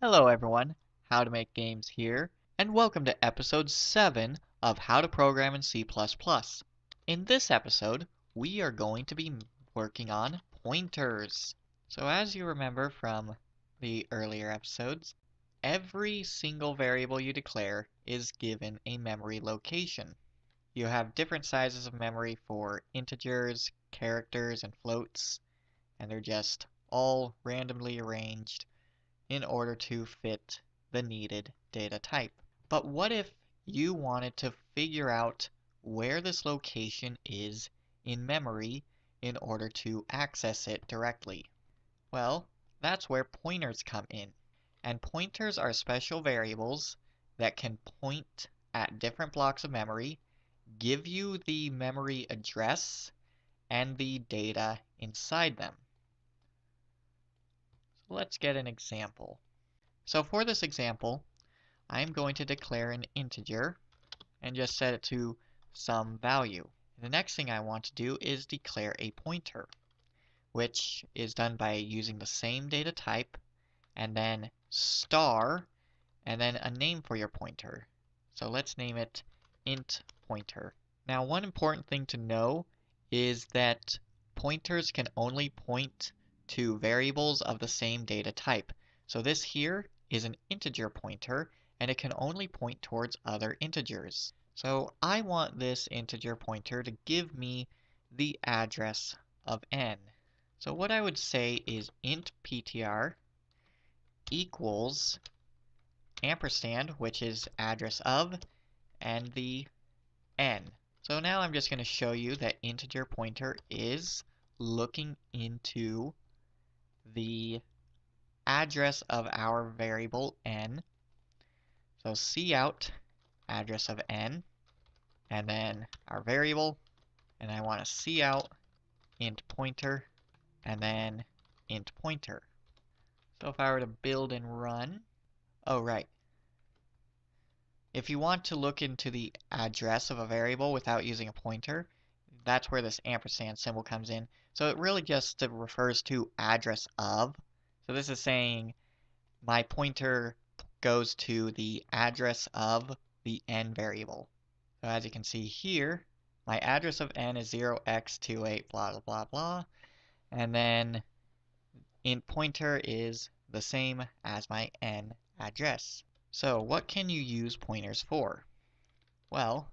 Hello everyone, How to Make Games here, and welcome to episode 7 of How to Program in C++. In this episode, we are going to be working on pointers. So as you remember from the earlier episodes, every single variable you declare is given a memory location. You have different sizes of memory for integers, characters, and floats, and they're just all randomly arranged in order to fit the needed data type. But what if you wanted to figure out where this location is in memory in order to access it directly? Well, that's where pointers come in. And pointers are special variables that can point at different blocks of memory, give you the memory address, and the data inside them. So let's get an example. So for this example, I'm going to declare an integer and just set it to some value. The next thing I want to do is declare a pointer, which is done by using the same data type and then star and then a name for your pointer. So let's name it int pointer. Now one important thing to know is that pointers can only point to variables of the same data type. So this here is an integer pointer, and it can only point towards other integers. So I want this integer pointer to give me the address of n. So what I would say is int ptr equals ampersand, which is address of, and the n. So now I'm just going to show you that integer pointer is looking into the address of our variable n. So cout address of n, and then our variable, and I want to cout int pointer, and then int pointer. So if I were to build and run, oh right. If you want to look into the address of a variable without using a pointer, that's where this ampersand symbol comes in. So it really just refers to address of. So this is saying my pointer goes to the address of the n variable. So as you can see here, my address of n is 0x28 blah blah blah blah, and then int pointer is the same as my n address. So what can you use pointers for? Well,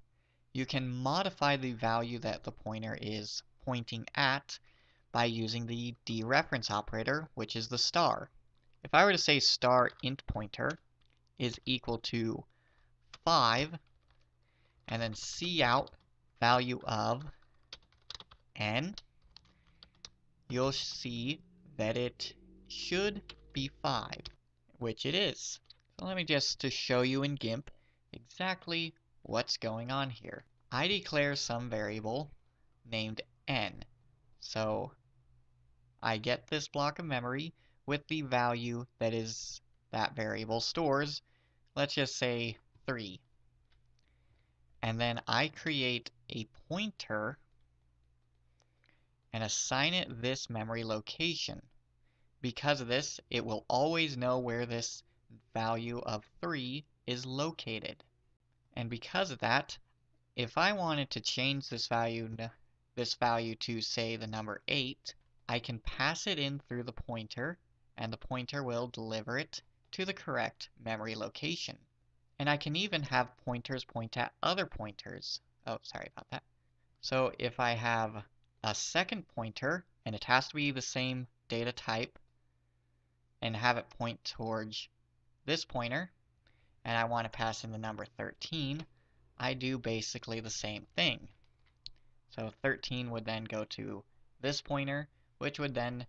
you can modify the value that the pointer is pointing at by using the dereference operator, which is the star. If I were to say star int pointer is equal to 5, and then cout value of n, you'll see that it should be 5, which it is. So let me just to show you in GIMP exactly what's going on here. I declare some variable named n. So I get this block of memory with the value that variable stores. Let's just say 3. And then I create a pointer and assign it this memory location. Because of this, it will always know where this value of 3 is located. And because of that, if I wanted to change this value to, say, the number 8, I can pass it in through the pointer, and the pointer will deliver it to the correct memory location. And I can even have pointers point at other pointers. Oh, sorry about that. So if I have a second pointer, and it has to be the same data type, and have it point towards this pointer, and I want to pass in the number 13, I do basically the same thing. So 13 would then go to this pointer, which would then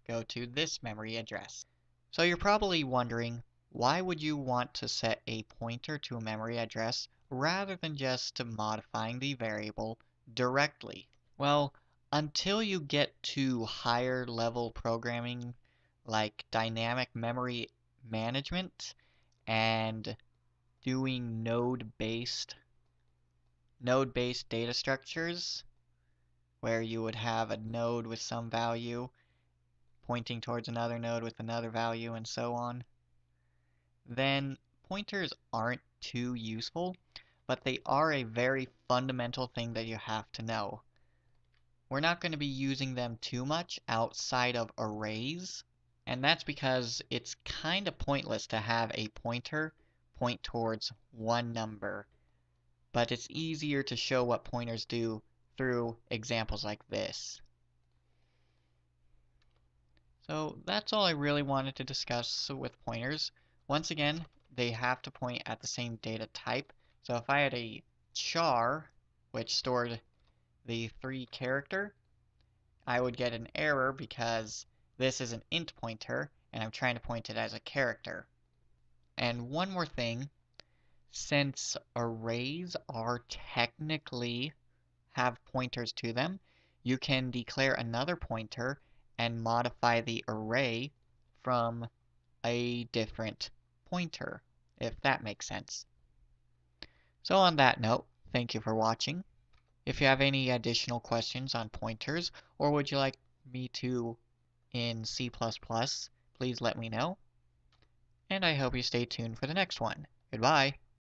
go to this memory address. So you're probably wondering, why would you want to set a pointer to a memory address rather than just modifying the variable directly? Well, until you get to higher level programming like dynamic memory management and doing node-based data structures, where you would have a node with some value pointing towards another node with another value and so on. then pointers aren't too useful, but they are a very fundamental thing that you have to know. We're not going to be using them too much outside of arrays, and that's because it's kind of pointless to have a pointer point towards one number, but it's easier to show what pointers do through examples like this. So that's all I really wanted to discuss with pointers. Once again, they have to point at the same data type. So if I had a char, which stored the 3 character, I would get an error because this is an int pointer and I'm trying to point it as a character. And one more thing, since arrays are technically have pointers to them, you can declare another pointer and modify the array from a different pointer, if that makes sense. So on that note, thank you for watching. If you have any additional questions on pointers, or would you like me to in C++, please let me know. And I hope you stay tuned for the next one. Goodbye.